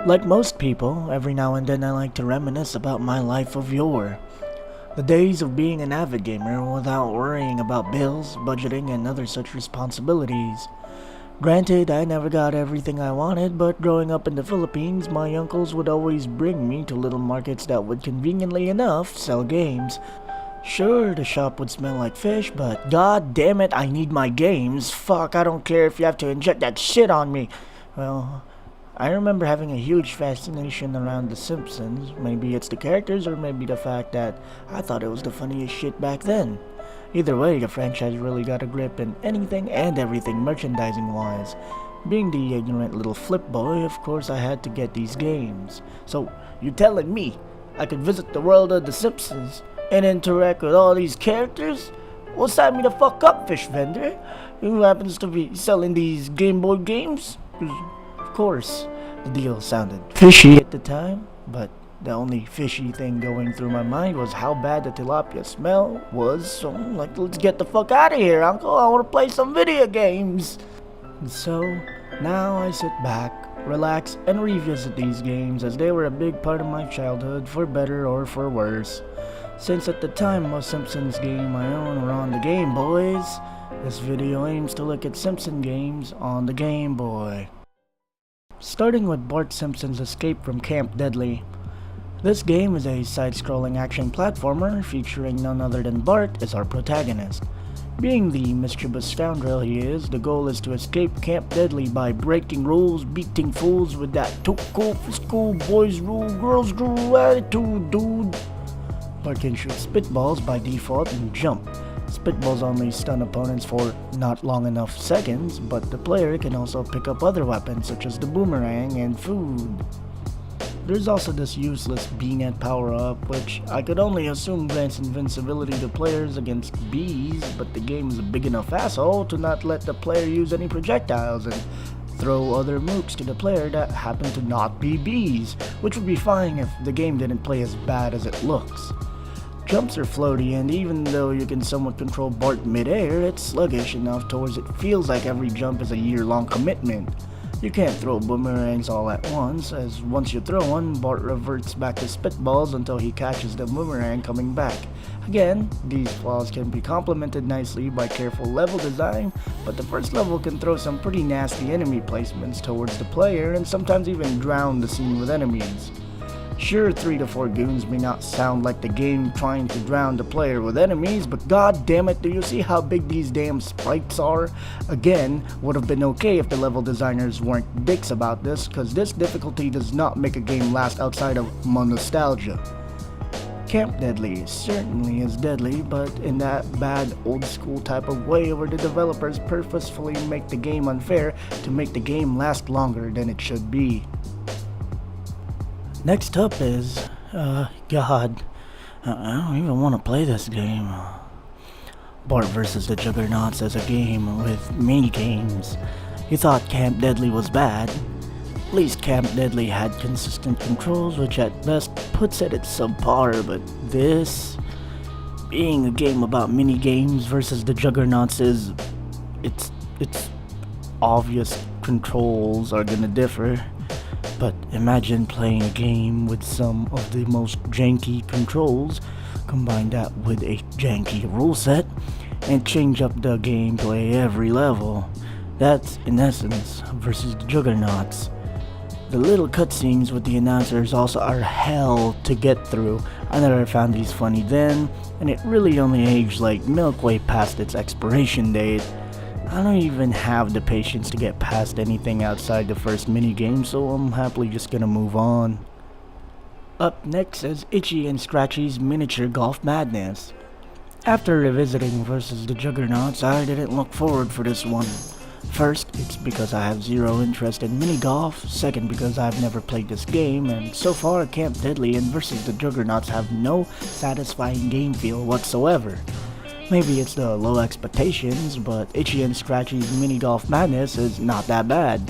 Like most people, every now and then I like to reminisce about my life of yore. The days of being an avid gamer without worrying about bills, budgeting, and other such responsibilities. Granted, I never got everything I wanted, but growing up in the Philippines, my uncles would always bring me to little markets that would conveniently enough sell games. Sure, the shop would smell like fish, but god damn it, I need my games. Fuck, I don't care if you have to inject that shit on me. Well, I remember having a huge fascination around the Simpsons. Maybe it's the characters or maybe the fact that I thought it was the funniest shit back then. Either way, the franchise really got a grip in anything and everything merchandising wise. Being the ignorant little flip boy, of course I had to get these games. So, you're telling me I could visit the world of the Simpsons and interact with all these characters? Well, sign me the fuck up, fish vendor. Who happens to be selling these Game Boy games? Of course, the deal sounded fishy at the time, but the only fishy thing going through my mind was how bad the tilapia smell was, so I'm like, let's get the fuck out of here, uncle, I want to play some video games. And so, now I sit back, relax, and revisit these games as they were a big part of my childhood, for better or for worse. Since at the time most Simpsons game I own were on the Game Boys, this video aims to look at Simpson games on the Game Boy. Starting with Bart Simpson's Escape from Camp Deadly. This game is a side-scrolling action platformer featuring none other than Bart as our protagonist. Being the mischievous scoundrel he is, the goal is to escape Camp Deadly by breaking rules, beating fools with that too cool for school, boys rule, girls rule attitude, dude. Bart can shoot spitballs by default and jump. Spitballs only stun opponents for not long enough seconds, but the player can also pick up other weapons such as the boomerang and food. There's also this useless bee-net power-up, which I could only assume grants invincibility to players against bees, but the game is a big enough asshole to not let the player use any projectiles and throw other mooks to the player that happen to not be bees, which would be fine if the game didn't play as bad as it looks. Jumps are floaty, and even though you can somewhat control Bart mid-air, it's sluggish enough towards it feels like every jump is a year-long commitment. You can't throw boomerangs all at once, as once you throw one, Bart reverts back to spitballs until he catches the boomerang coming back. Again, these flaws can be complemented nicely by careful level design, but the first level can throw some pretty nasty enemy placements towards the player and sometimes even drown the scene with enemies. Sure, 3 to 4 goons may not sound like the game trying to drown the player with enemies, but god damn it, do you see how big these damn sprites are? Again, would have been okay if the level designers weren't dicks about this, cause this difficulty does not make a game last outside of nostalgia. Camp Deadly certainly is deadly, but in that bad old school type of way where the developers purposefully make the game unfair to make the game last longer than it should be. Next up is, God, I don't even want to play this game. Bart vs. the Juggernauts as a game with mini-games. You thought Camp Deadly was bad. At least Camp Deadly had consistent controls, which at best puts it at subpar, but this, being a game about mini-games versus the Juggernauts is, it's obvious controls are gonna differ. But imagine playing a game with some of the most janky controls, combine that with a janky rule set, and change up the gameplay every level. That's, in essence, versus the Juggernauts. The little cutscenes with the announcers also are hell to get through. I never found these funny then, and it really only aged like milk way past its expiration date. I don't even have the patience to get past anything outside the first minigame, so I'm happily just gonna move on. Up next is Itchy and Scratchy's Miniature Golf Madness. After revisiting versus the Juggernauts, I didn't look forward for this one. First, it's because I have zero interest in mini golf. Second, because I've never played this game, and so far Camp Deadly and versus the Juggernauts have no satisfying game feel whatsoever. Maybe it's the low expectations, but Itchy and Scratchy's Mini Golf Madness is not that bad.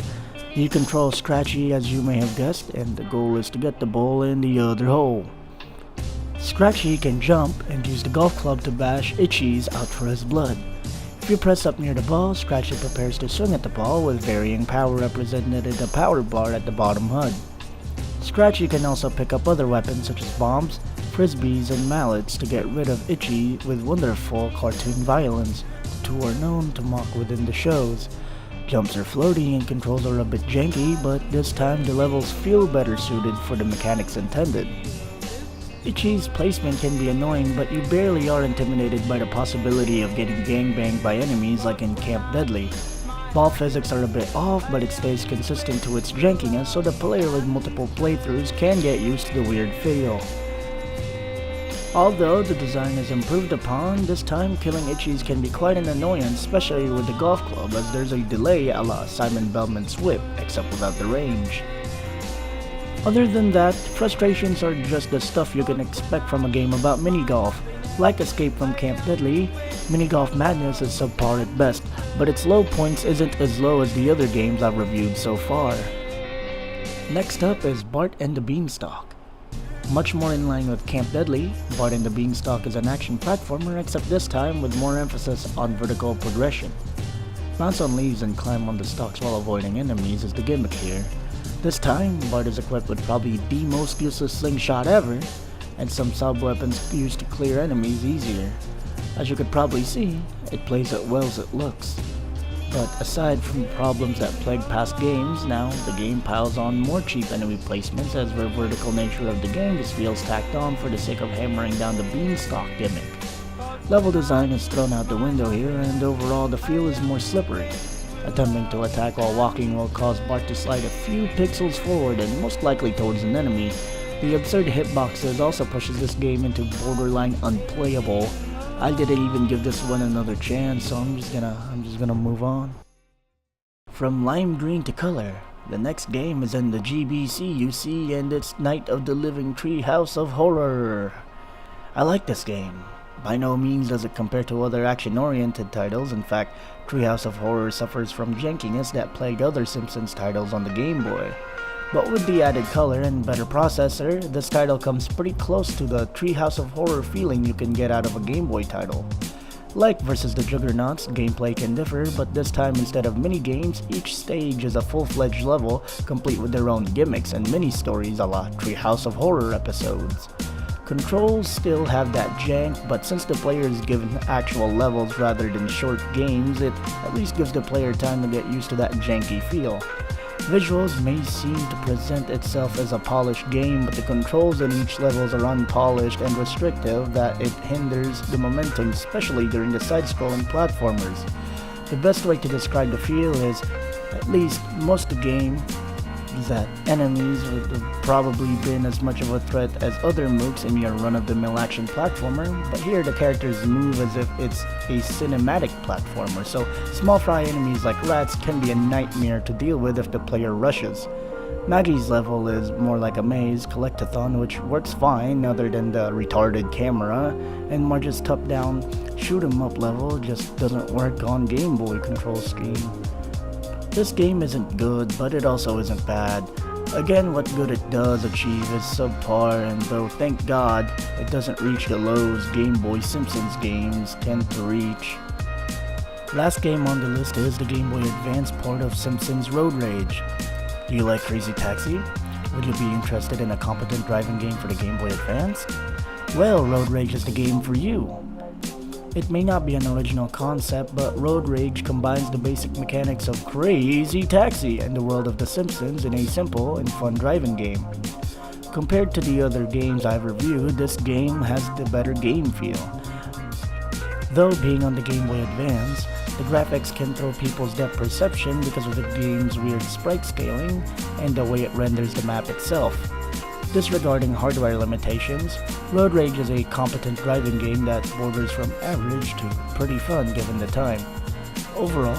You control Scratchy as you may have guessed, and the goal is to get the ball in the other hole. Scratchy can jump and use the golf club to bash Itchy's out for his blood. If you press up near the ball, Scratchy prepares to swing at the ball with varying power represented in the power bar at the bottom HUD. Scratchy can also pick up other weapons such as bombs, frisbees, and mallets to get rid of Itchy with wonderful cartoon violence. The two are known to mock within the shows. Jumps are floaty and controls are a bit janky, but this time the levels feel better suited for the mechanics intended. Itchy's placement can be annoying, but you barely are intimidated by the possibility of getting gangbanged by enemies like in Camp Deadly. Ball physics are a bit off, but it stays consistent to its jankiness, so the player with multiple playthroughs can get used to the weird feel. Although the design is improved upon, this time killing Itchies can be quite an annoyance, especially with the golf club, as there's a delay a la Simon Belmont's whip, except without the range. Other than that, frustrations are just the stuff you can expect from a game about mini-golf. Like Escape from Camp Deadly, mini-golf madness is subpar at best, but its low points isn't as low as the other games I've reviewed so far. Next up is Bart and the Beanstalk. Much more in line with Camp Deadly, Bart and the Beanstalk is an action platformer, except this time with more emphasis on vertical progression. Bounce on leaves and climb on the stalks while avoiding enemies is the gimmick here. This time, Bart is equipped with probably the most useless slingshot ever, and some sub-weapons used to clear enemies easier. As you could probably see, it plays as well as it looks. But aside from the problems that plague past games, now the game piles on more cheap enemy placements as the vertical nature of the game just feels tacked on for the sake of hammering down the Beanstalk gimmick. Level design is thrown out the window here, and overall the feel is more slippery. Attempting to attack while walking will cause Bart to slide a few pixels forward and most likely towards an enemy. The absurd hitboxes also pushes this game into borderline unplayable. I didn't even give this one another chance, so I'm just gonna move on. From lime green to color, the next game is in the GBCUC and it's Night of the Living Treehouse of Horror. I like this game. By no means does it compare to other action-oriented titles. In fact, Treehouse of Horror suffers from jankiness that plagued other Simpsons titles on the Game Boy. But with the added color and better processor, this title comes pretty close to the Treehouse of Horror feeling you can get out of a Game Boy title. Like vs. the Juggernauts, gameplay can differ, but this time instead of mini-games, each stage is a full-fledged level, complete with their own gimmicks and mini-stories a la Treehouse of Horror episodes. Controls still have that jank, but since the player is given actual levels rather than short games, it at least gives the player time to get used to that janky feel. Visuals may seem to present itself as a polished game, but the controls in each levels are unpolished and restrictive that it hinders the momentum, especially during the side-scrolling platformers. The best way to describe the feel is, at least most of the game, is that enemies would have probably been as much of a threat as other mooks in your run-of-the-mill action platformer, but here the characters move as if it's a cinematic platformer, so small fry enemies like rats can be a nightmare to deal with if the player rushes. Maggie's level is more like a maze collectathon, which works fine other than the retarded camera, and Marge's top-down shoot-'em-up level just doesn't work on Game Boy control scheme. This game isn't good, but it also isn't bad. Again, what good it does achieve is subpar, and though thank God it doesn't reach the lows Game Boy Simpsons games tend to reach. Last game on the list is the Game Boy Advance port of Simpsons Road Rage. Do you like Crazy Taxi? Would you be interested in a competent driving game for the Game Boy Advance? Well, Road Rage is the game for you. It may not be an original concept, but Road Rage combines the basic mechanics of Crazy Taxi and the world of The Simpsons in a simple and fun driving game. Compared to the other games I've reviewed, this game has the better game feel. Though being on the Game Boy Advance, the graphics can throw people's depth perception because of the game's weird sprite scaling and the way it renders the map itself. Disregarding hardware limitations, Road Rage is a competent driving game that borders from average to pretty fun given the time. Overall,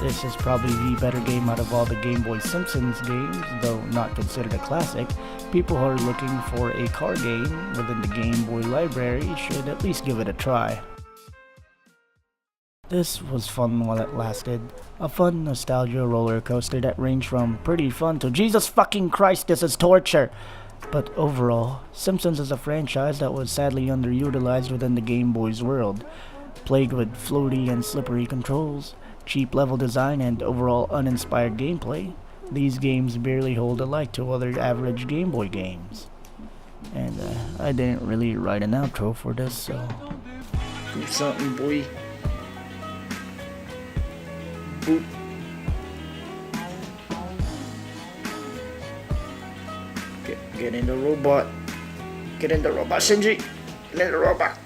this is probably the better game out of all the Game Boy Simpsons games, though not considered a classic. People who are looking for a car game within the Game Boy library should at least give it a try. This was fun while it lasted. A fun nostalgia roller coaster that ranged from pretty fun to Jesus fucking Christ, this is torture! But overall, Simpsons is a franchise that was sadly underutilized within the Game Boy's world. Plagued with floaty and slippery controls, cheap level design, and overall uninspired gameplay, These games barely hold a light to other average Game Boy games. And I didn't really write an outro for this, so do something, boy. Boop. Get in the robot. Get in the robot, Shinji. Get in the robot.